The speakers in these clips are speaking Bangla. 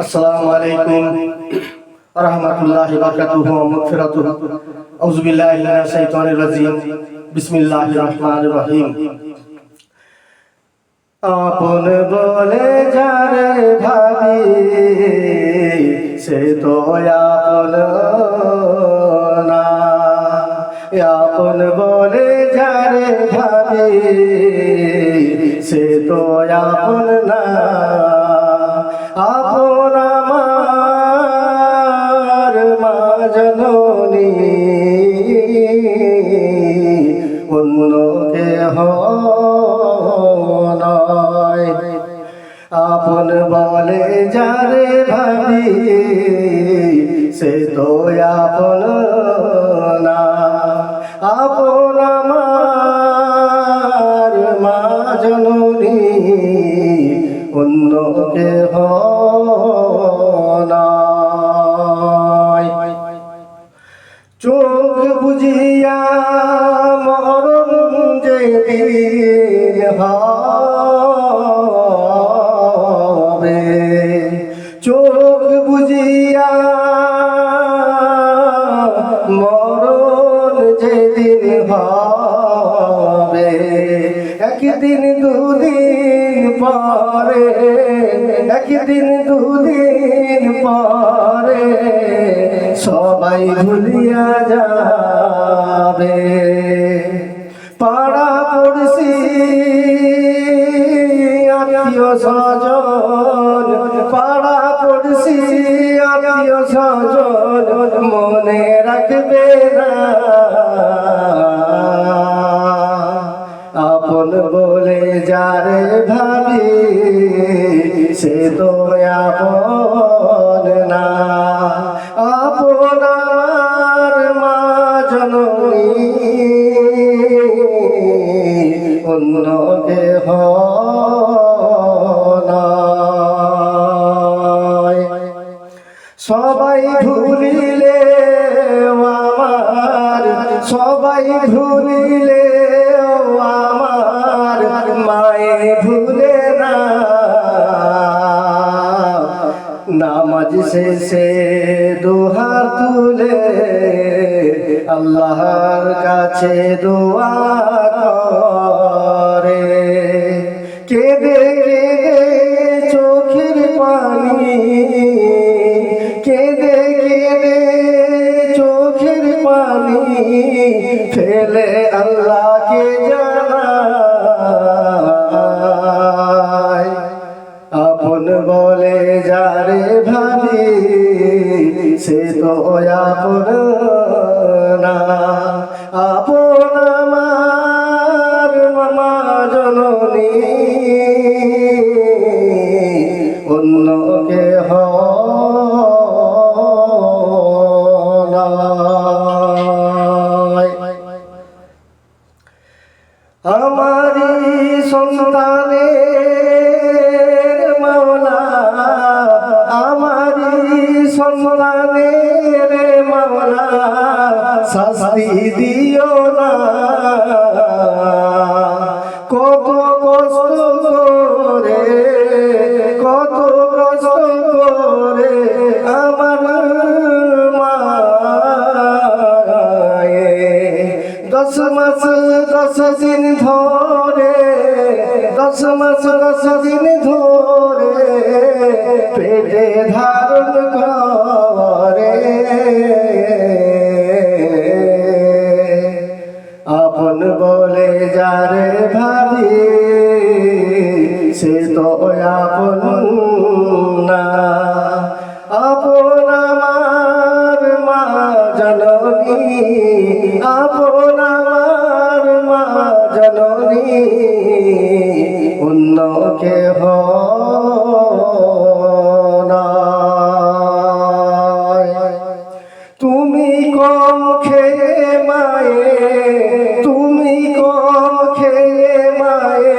আসসালামু আলাইকুম ওয়া রাহমাতুল্লাহি ওয়া বারাকাতুহু ওয়া মাগফিরাতুহু। আউযু বিল্লাহি মিনাশ শাইতানির রাজিম। বিসমিল্লাহির রহমানির রহিম। আপন বলে যারে ভাবি সে তো আপন না, আপন বলে যারে ভাবি সে তো আপন না। আপন আমার মা জননী, অন্য কেহ নয়। আপন বলে যারে ভাবি সে তো আপন না। আপন আমার মা জননী, অন্য কেহ নয়। চোখ বুঝিয়া মরণ যেদিন হবে, চোখ বুঝিয়া মরণ যেদিন হবে, একদিন দুদিন পরে, একদিন দুদিন পরে সবাই ভুলিয়া যাবে। পাড়া পড়শি আত্মীয় স্বজন, পাড়া পড়শি আত্মীয় স্বজন মনে রাখবে না। আপন বলে যারে ভাবি সে তো আপন না। আপন আমার মা জননী, অন্য কেহ নয়। সবাই ভুলিলে আমার, সবাই ভুলিলে আমার মায়ে ভুলে না। নামাজ শেষে দুহাত তুলে আল্লাহর কাছে দোয়া করে, কেঁদে কেঁদে চোখের পানি, কেঁদে কেঁদে চোখের পানি ফেলে আল্লাহকে জানায়। আপন বলে যারে ভাবি সে তো আপন না। আপন আমার মা জননী, অন্য কেহ নয়। আমারি সন্তানের মাওলা, আমারি সন্তানের মাওলা শাস্তি দিও না। কত কষ্ট করে, কত কষ্ট করে আমার মায়ে 10 মাস 10 দিন ধরে, 10 মাস 10 দিন ধরে পেটে ধারণ করে। আপন বলে যারে ভাবি সে তো আপন না। আপন আমার মা জননী, আপন আমার মা জননী, অন্য কেহ নয়। তুমি কম খেয়ে মায়ে, তুমি কম খেয়ে মায়ে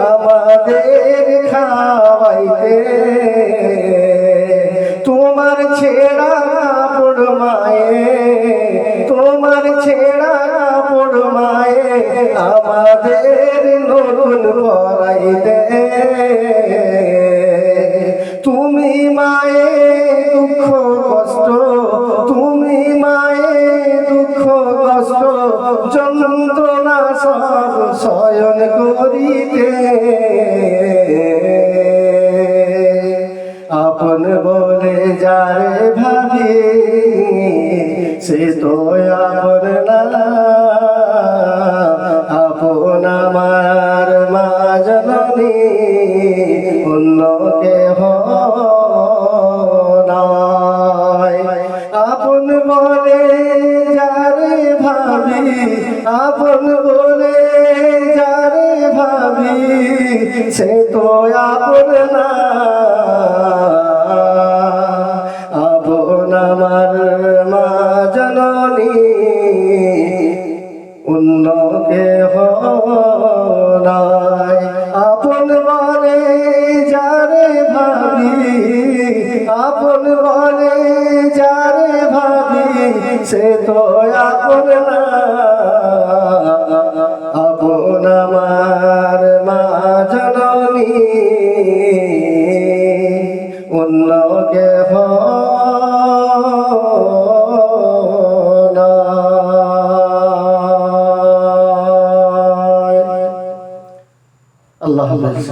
আমাদের খাওয়াইতে। তোমার ছেঁড়া কাপড় মায়ে, তোমার ছেঁড়া কাপড় মায়ে আমাদের নতুন পরাইতে। তুমি মায়ে আপন না, আপন আমার মা জননী, অন্য কেহ নয়। আল্লাহ হাফেজ।